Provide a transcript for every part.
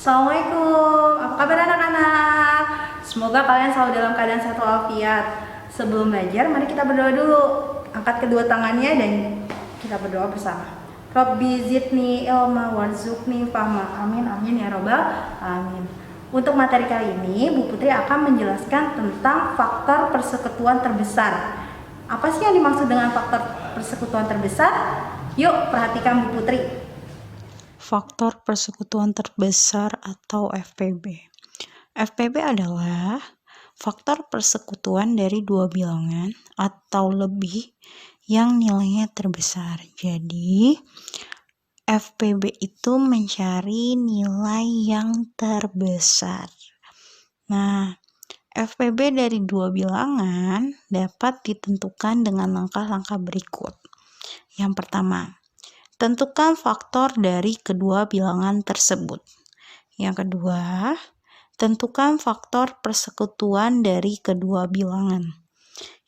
Assalamualaikum, apa kabar anak-anak? Semoga kalian selalu dalam keadaan sehat walafiat. Sebelum belajar, mari kita berdoa dulu. Angkat kedua tangannya dan kita berdoa bersama. Rabbi zidni ilma warzuqni fahma. Amin, amin ya robbal amin. Untuk materi kali ini, Bu Putri akan menjelaskan tentang faktor persekutuan terbesar. Apa sih yang dimaksud dengan faktor persekutuan terbesar? Yuk, perhatikan Bu Putri. Faktor persekutuan terbesar atau FPB. FPB adalah faktor persekutuan dari dua bilangan atau lebih yang nilainya terbesar. Jadi, FPB itu mencari nilai yang terbesar. Nah, FPB dari dua bilangan dapat ditentukan dengan langkah-langkah berikut. Yang pertama, tentukan faktor dari kedua bilangan tersebut. Yang kedua, tentukan faktor persekutuan dari kedua bilangan.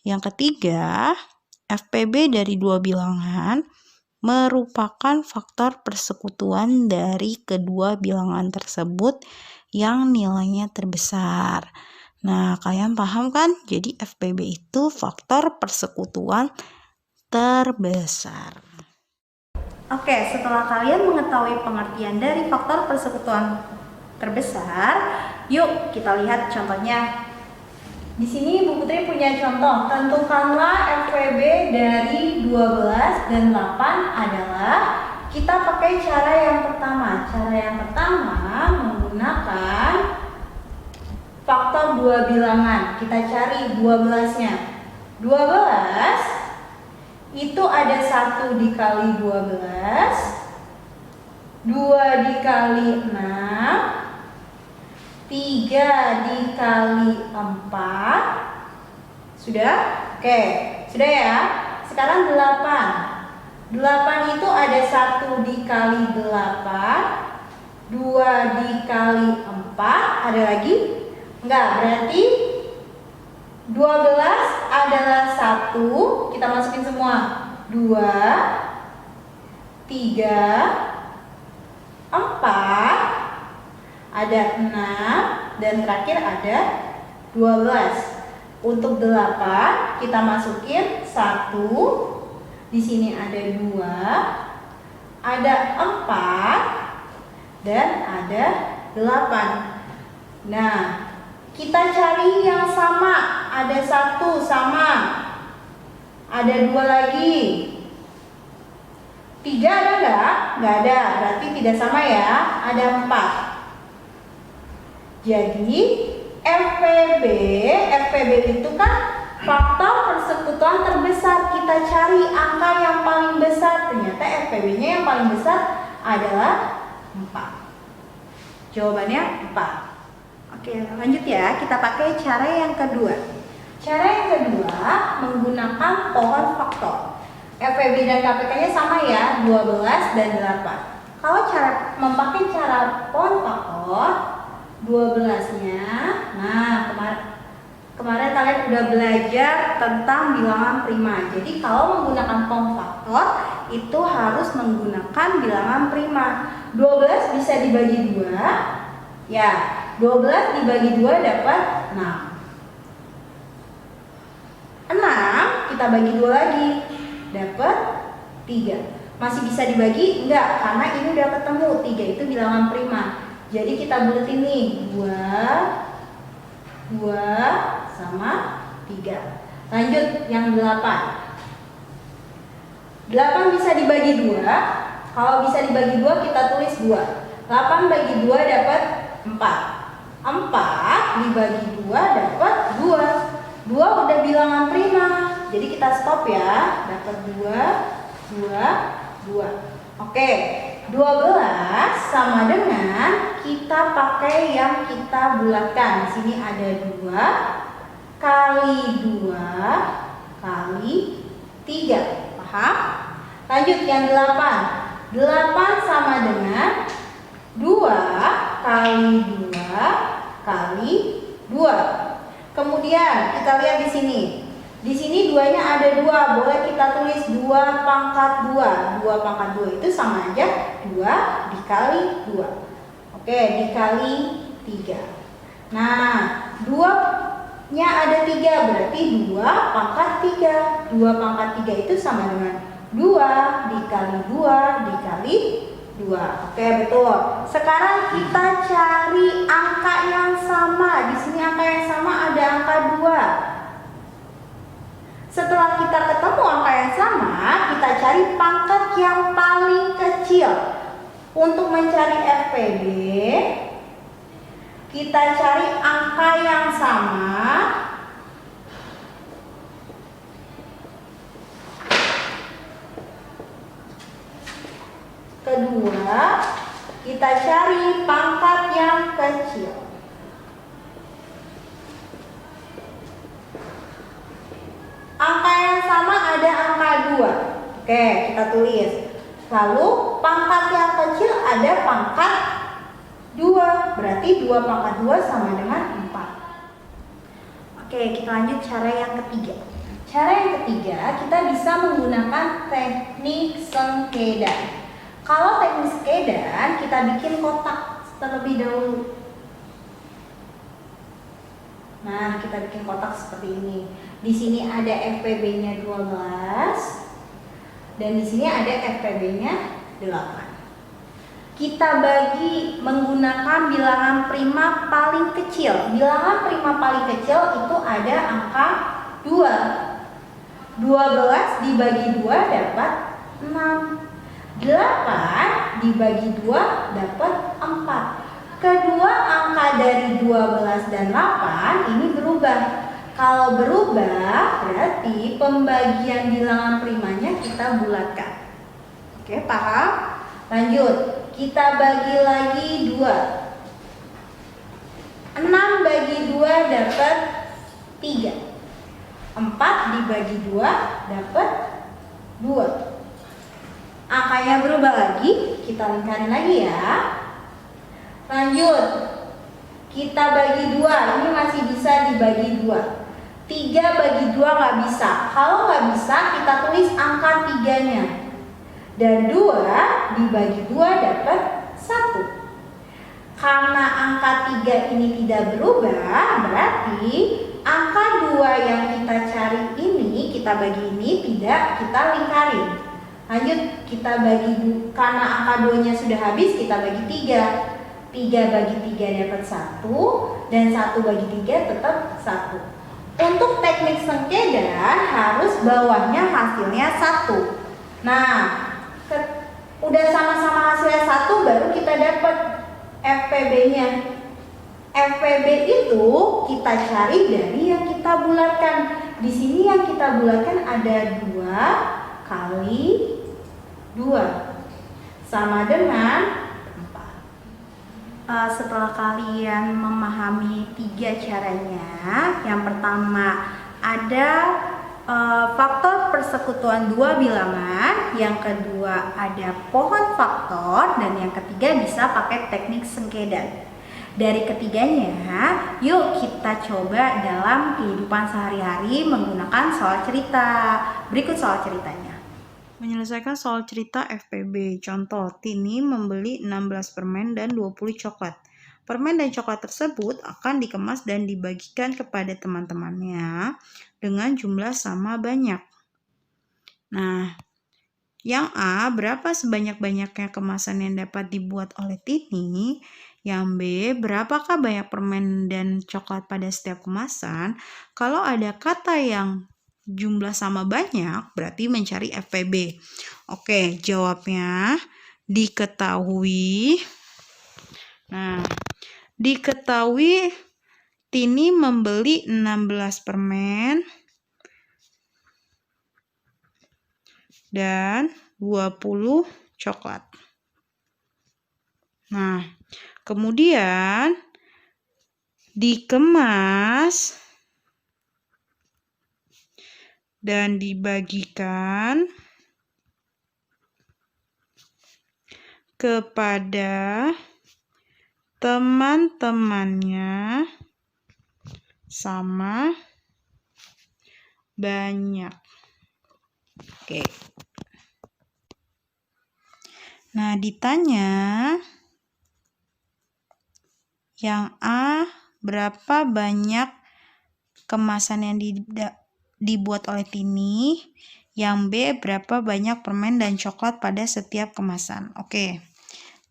Yang ketiga, FPB dari dua bilangan merupakan faktor persekutuan dari kedua bilangan tersebut yang nilainya terbesar. Nah, kalian paham kan? Jadi FPB itu faktor persekutuan terbesar. Oke, setelah kalian mengetahui pengertian dari faktor persekutuan terbesar, yuk kita lihat contohnya. Di sini Bu Putri punya contoh. Tentukanlah FPB dari 12 dan 8 adalah, kita pakai cara yang pertama. Cara yang pertama menggunakan faktor dua bilangan. Kita cari 12-nya. 12 itu ada 1 dikali 12, 2 dikali 6, 3 dikali 4. Sudah? Oke, sudah ya. Sekarang 8. 8 itu ada 1 dikali 8, 2 dikali 4. Ada lagi? Enggak, berarti 12 adalah 1, kita masukin semua. 2, 3, 4, ada 6, dan terakhir ada 12. Untuk 8 kita masukin 1, di sini ada 2, ada 4, dan ada 8. Nah, kita cari yang sama. Ada 1 sama, ada 2 lagi. 3 ada enggak? Enggak ada, berarti tidak sama ya. Ada 4. Jadi FPB itu kan faktor persekutuan terbesar. Kita cari angka yang paling besar. Ternyata FPB-nya yang paling besar adalah 4. Jawabannya 4. Oke, lanjut ya. Kita pakai cara yang kedua. Cara yang kedua menggunakan pohon faktor. FPB dan KPK-nya sama ya, 12 dan 8. Kalau memakai cara pohon faktor, 12-nya, nah kemarin kalian udah belajar tentang bilangan prima. Jadi kalau menggunakan pohon faktor itu harus menggunakan bilangan prima. 12 bisa dibagi 2. Ya, 12 dibagi 2 dapat 6. 6 kita bagi 2 lagi, dapat 3. Masih bisa dibagi? Enggak, karena ini udah ketemu. 3 itu bilangan prima. Jadi kita buletin nih, 2 sama 3. Lanjut yang 8. 8 bisa dibagi 2. Kalau bisa dibagi 2 kita tulis 2. 8 bagi 2 dapat 4. 4 dibagi 2 dapat 2. 2 udah bilangan prima. Jadi kita stop ya. Dapat 2. Oke. 12 sama dengan kita pakai yang kita bulatkan. Di sini ada 2 kali 2 kali 3. Paham? Lanjut yang 8. 8 sama dengan 2 kali 2 kali 2. Kemudian kita lihat di sini. Di sini 2-nya ada 2, boleh kita tulis 2 pangkat 2. 2 pangkat 2 itu sama aja 2 dikali 2. Oke, dikali 3. Nah, 2-nya ada 3, berarti 2 pangkat 3. 2 pangkat 3 itu sama dengan 2 dikali 2 dikali 2. Oke, betul. Sekarang kita cari angka yang sama. Di sini angka yang sama ada angka 2. Setelah kita ketemu angka yang sama, kita cari pangkat yang paling kecil. Untuk mencari FPB, kita cari angka yang sama kedua, kita cari pangkat yang kecil. Angka yang sama ada angka 2. Oke, kita tulis. Lalu pangkat yang kecil ada pangkat 2. Berarti 2 pangkat 2 sama dengan 4. Oke, kita lanjut cara yang ketiga. Cara yang ketiga, kita bisa menggunakan teknik sengkedan. Kalau teknik sengkedan, kita bikin kotak terlebih dahulu. Nah, kita bikin kotak seperti ini. Di sini ada FPB-nya 12 dan di sini ada FPB-nya 8. Kita bagi menggunakan bilangan prima paling kecil. Bilangan prima paling kecil itu ada angka 2. 12 dibagi 2 dapat 6. 8 dibagi 2 dapat 4. Kedua angka dari 12 dan 8 ini berubah. Kalau berubah berarti pembagian bilangan primanya kita bulatkan. Oke, paham? Lanjut, kita bagi lagi 2. 6 bagi 2 dapat 3. 4 dibagi 2 dapat 2. Angkanya berubah lagi, kita lingkarin lagi ya. Lanjut, kita bagi 2, ini masih bisa dibagi 2. 3 bagi 2 nggak bisa. Kalau nggak bisa, kita tulis angka 3-nya. Dan 2 dibagi 2 dapat 1. Karena angka 3 ini tidak berubah, berarti angka 2 yang kita cari ini, kita bagi ini, tidak kita lingkarin. Lanjut, kita bagi, karena angka 2-nya sudah habis, kita bagi 3. 3 bagi 3 dapat 1, dan 1 bagi 3 tetap 1. Untuk teknik sengkedan harus bawahnya hasilnya 1. Nah, udah sama-sama hasilnya 1 baru kita dapat FPB-nya. FPB itu kita cari dari yang kita bulatkan. Di sini yang kita bulatkan ada 2 kali 2 sama dengan 4. Setelah kalian memahami 3 caranya, yang pertama ada faktor persekutuan 2 bilangan, yang kedua ada pohon faktor, dan yang ketiga bisa pakai teknik sengkedan. Dari ketiganya, yuk kita coba dalam kehidupan sehari-hari menggunakan soal cerita. Berikut soal ceritanya. Menyelesaikan soal cerita FPB. Contoh, Tini membeli 16 permen dan 20 coklat. Permen dan coklat tersebut akan dikemas dan dibagikan kepada teman-temannya dengan jumlah sama banyak. Nah, yang A, berapa sebanyak-banyaknya kemasan yang dapat dibuat oleh Tini? Yang B, berapakah banyak permen dan coklat pada setiap kemasan? Kalau ada kata yang jumlah sama banyak, berarti mencari FPB. Oke, jawabnya diketahui. Nah, diketahui Tini membeli 16 permen dan 20 coklat. Nah, kemudian dikemas dan dibagikan kepada teman-temannya sama banyak. Oke. Nah, ditanya Yang A, berapa banyak kemasan yang dibuat oleh Tini. Yang B, berapa banyak permen dan coklat pada setiap kemasan. Oke,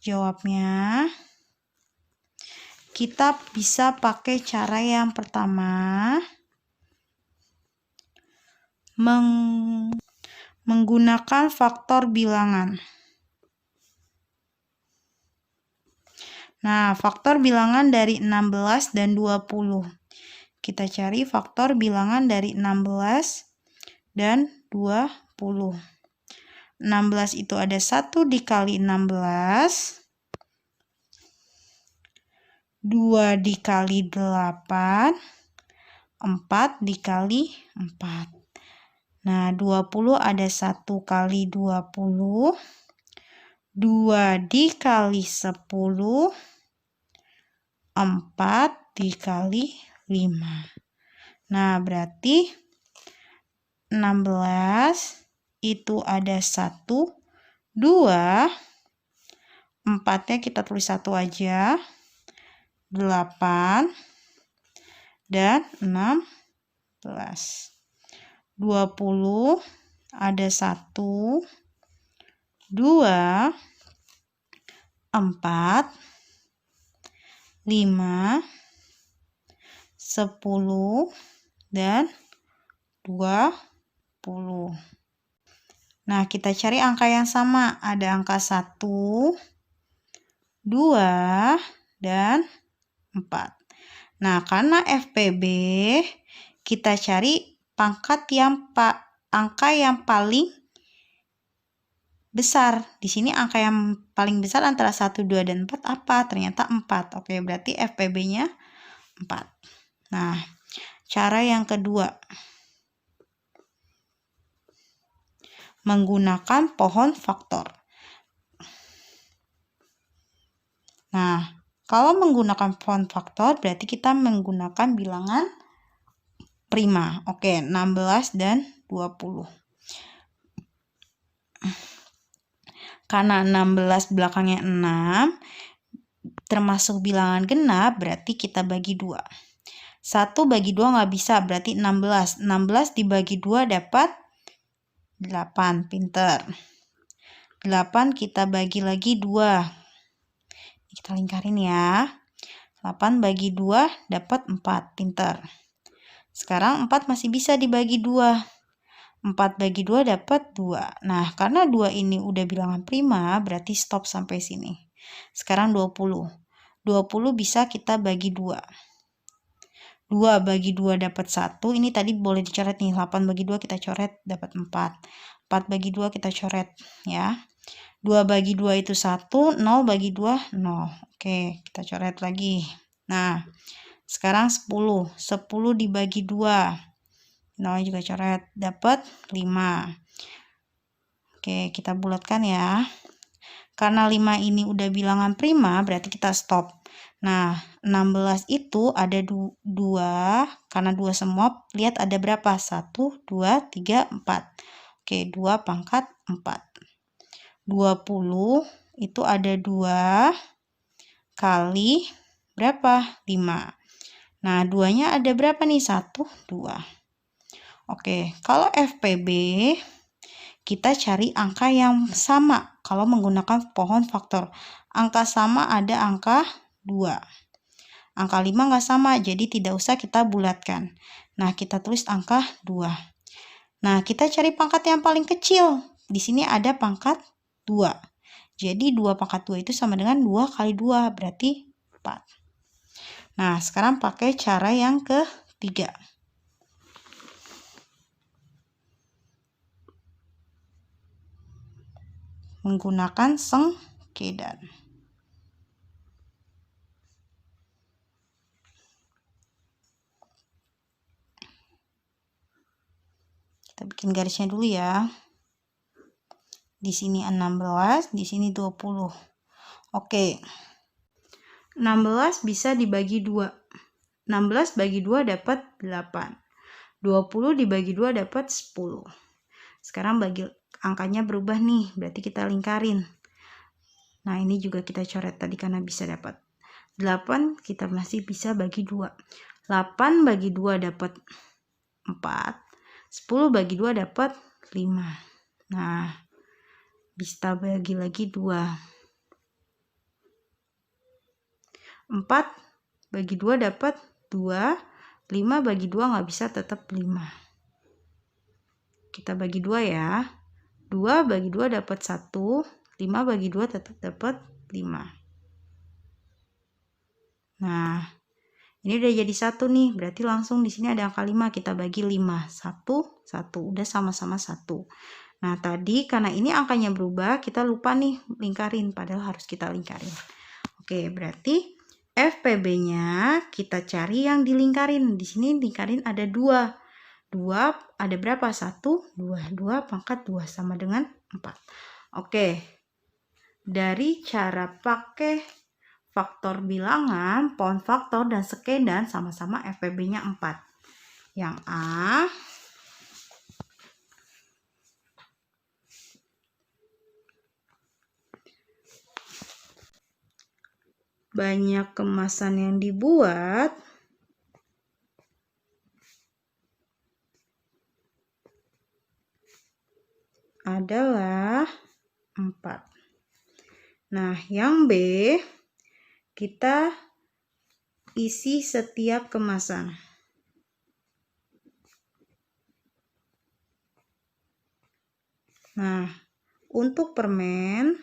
jawabnya kita bisa pakai cara yang pertama, menggunakan faktor bilangan. Nah, faktor bilangan dari 16 dan 20. Kita cari faktor bilangan dari 16 dan 20. 16 itu ada 1 dikali 16, 2 dikali 8, 4 dikali 4. Nah, 20 ada 1 kali 20, 2 dikali 10, 4 dikali 5. Nah, berarti 16 itu ada 1, 2, 4-nya kita tulis 1 aja, 8, dan 16. 20 ada 1, 2, 4, 5, 10, dan 20. Nah, kita cari angka yang sama. Ada angka 1, 2, dan 4. Nah, karena FPB, kita cari angka yang paling besar. Di sini angka yang paling besar antara 1, 2, dan 4 apa? Ternyata 4. Oke, berarti FPB-nya 4. Nah, cara yang kedua, menggunakan pohon faktor. Nah, kalau menggunakan pohon faktor berarti kita menggunakan bilangan prima. Oke, 16 dan 20. Karena 16 belakangnya 6, termasuk bilangan genap, berarti kita bagi 2. 1 bagi 2 nggak bisa, berarti 16. 16 dibagi 2 dapat 8, pinter. 8 kita bagi lagi 2. Kita lingkarin ya. 8 bagi 2 dapat 4, pinter. Sekarang 4 masih bisa dibagi 2. 4 bagi 2 dapat 2. Nah, karena 2 ini udah bilangan prima, berarti stop sampai sini. Sekarang 20. 20 bisa kita bagi 2. 2 bagi 2 dapat 1. Ini tadi boleh dicoret nih. 8 bagi 2 kita coret dapat 4. 4 bagi 2 kita coret ya. 2 bagi 2 itu 1. 0 bagi 2, 0. Oke, kita coret lagi. Nah, sekarang 10. 10 dibagi 2. 0 juga coret, dapat 5. Oke, kita bulatkan ya. Karena 5 ini udah bilangan prima, berarti kita stop. Nah, 16 itu ada 2, karena 2 semua, lihat ada berapa? 1, 2, 3, 4. Oke, 2 pangkat 4. 20 itu ada 2 kali berapa? 5. Nah, 2-nya ada berapa nih? 1, 2. Oke, kalau FPB, kita cari angka yang sama kalau menggunakan pohon faktor. Angka sama ada angka 2. Angka 5 nggak sama, jadi tidak usah kita bulatkan. Nah, kita tulis angka 2. Nah, kita cari pangkat yang paling kecil. Di sini ada pangkat 2. Jadi 2 pangkat 2 itu sama dengan 2 kali 2, berarti 4. Nah, sekarang pakai cara yang ketiga. Menggunakan sengkedan. Kita bikin garisnya dulu ya. Di sini 16, di sini 20. Oke. 16 bisa dibagi 2. 16 bagi 2 dapat 8. 20 dibagi 2 dapat 10. Sekarang bagi angkanya berubah nih, berarti kita lingkarin. Nah, ini juga kita coret tadi karena bisa dapat. 8 kita masih bisa bagi 2. 8 bagi 2 dapat 4. 10 bagi 2 dapat 5. Nah, bisa bagi lagi 2. 4 bagi 2 dapat 2. 5 bagi 2 nggak bisa, tetap 5. Kita bagi 2 ya. 2 bagi 2 dapat 1. 5 bagi 2 tetap dapat 5. Nah, ini udah jadi 1 nih. Berarti langsung di sini ada angka 5. Kita bagi 5. 1, 1. Udah sama-sama 1. Nah, tadi karena ini angkanya berubah, kita lupa nih lingkarin. Padahal harus kita lingkarin. Oke, berarti FPB-nya kita cari yang dilingkarin. Di sini lingkarin ada 2. 2 ada berapa? 1, 2. 2 pangkat 2 sama dengan 4. Oke. Dari cara pakai faktor bilangan, pound faktor, dan skedan sama-sama FPB-nya 4. Yang A banyak kemasan yang dibuat adalah 4. Nah, yang B kita isi setiap kemasan. Nah, untuk permen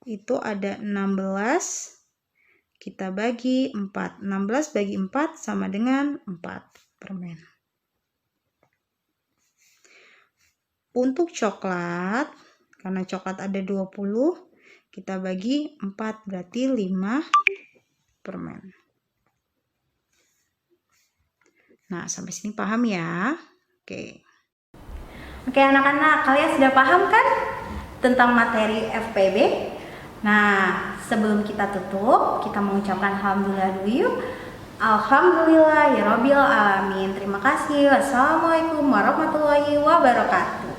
itu ada 16, kita bagi 4. 16 bagi 4 sama dengan 4 permen. Untuk coklat, karena coklat ada 20, kita bagi 4, berarti 5 permen. Nah, sampai sini paham ya? Oke. Oke anak-anak, kalian sudah paham kan tentang materi FPB? Nah, sebelum kita tutup, kita mengucapkan alhamdulillah dulu yuk. Alhamdulillah ya Rabbil Alamin. Terima kasih. Wassalamualaikum warahmatullahi wabarakatuh.